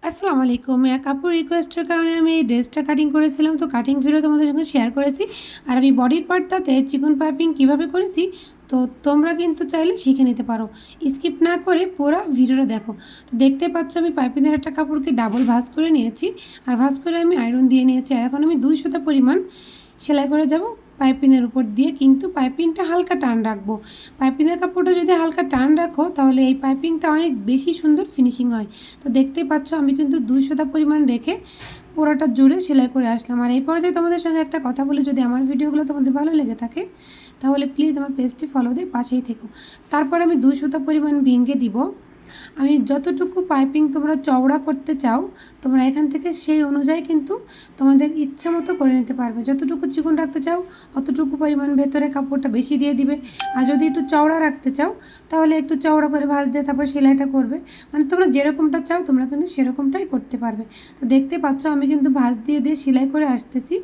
আসসালামু আলাইকুম। এক আপুর রিকোয়েস্টের কারণে আমি এই ড্রেসটা কাটিং করেছিলাম, তো কাটিং ভিডিও তোমাদের সঙ্গে শেয়ার করেছি। আর আমি বডির পার্টটাতে চিকন পাইপিং কীভাবে করেছি, তো তোমরা কিন্তু চাইলে শিখে নিতে পারো। স্কিপ না করে পুরো ভিডিওটা দেখো। তো দেখতে পাচ্ছ আমি পাইপিংয়ের একটা কাপড়কে ডাবল ভাঁজ করে নিয়েছি, আর ভাঁজ করে আমি আয়রন দিয়ে নিয়েছি। আর এখন আমি 2 সুতা পরিমাণ সেলাই করে যাব পাইপিংয়ের উপর দিয়ে, কিন্তু পাইপিংটা হালকা টান রাখবো। পাইপিংয়ের কাপড়টা যদি হালকা টান রাখো তাহলে এই পাইপিংটা অনেক বেশি সুন্দর ফিনিশিং হয়। তো দেখতেই পাচ্ছ আমি কিন্তু 2 সুতা পরিমাণ রেখে পুরোটা জুড়ে সেলাই করে আসলাম। আর এই পর্যায়ে তোমাদের সঙ্গে একটা কথা বলি, যদি আমার ভিডিওগুলো তোমাদের ভালো লেগে থাকে তাহলে প্লিজ আমার পেজটি ফলো দিয়ে পাশেই থেকো। তারপর আমি 2 সুতা পরিমাণ ভেঙে দিব। আমি যতটুকু পাইপিং তোমরা চওড়া করতে চাও তোমরা এখান থেকে সেই অনুযায়ী কিন্তু তোমাদের ইচ্ছা মতো করে নিতে পারবে। যতটুকু চিকন রাখতে চাও অতটুকু পরিমাণ ভেতরে কাপড়টা বেশি দিয়ে দিবে, আর যদি একটু চওড়া রাখতে চাও তাহলে একটু চওড়া করে ভাঁজ দিয়ে তারপর সেলাইটা করবে। মানে তোমরা যেরকমটা চাও তোমরা কিন্তু সেরকমটাই করতে পারবে। তো দেখতে পাচ্ছ আমি কিন্তু ভাঁজ দিয়ে দিয়ে সেলাই করে আসতেছি।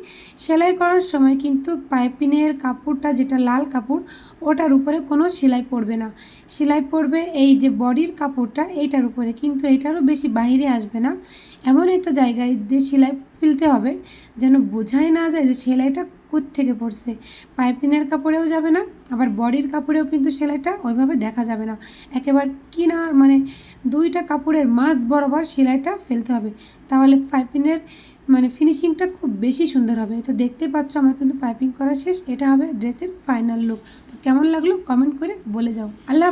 সেলাই করার সময় কিন্তু পাইপিংয়ের কাপড়টা যেটা লাল কাপড় ওটার উপরে কোনো সেলাই পড়বে না, সেলাই পড়বে এই যে বডির কাপড়টা এইটার উপরে, কিন্তু এইটারও বেশি বাইরে আসবে না। এমন একটা জায়গায় দিয়ে সেলাই ফেলতে হবে যেন বোঝাই না যায় যে সেলাইটা থেকে পড়ছে। পাইপিংয়ের কাপড়েও যাবে না, আবার বডির কাপড়েও কিন্তু সেলাইটা ওইভাবে দেখা যাবে না। একেবারে কিনার মানে দুইটা কাপড়ের মাঝ বরাবর সেলাইটা ফেলতে হবে, তাহলে পাইপিংয়ের মানে ফিনিশিংটা খুব বেশি সুন্দর হবে। তো দেখতে পাচ্ছ আমার কিন্তু পাইপিং করা শেষ, এটা হবে ড্রেসের ফাইনাল লুক। তো কেমন লাগলো কমেন্ট করে বলে যাও। আল্লাহ।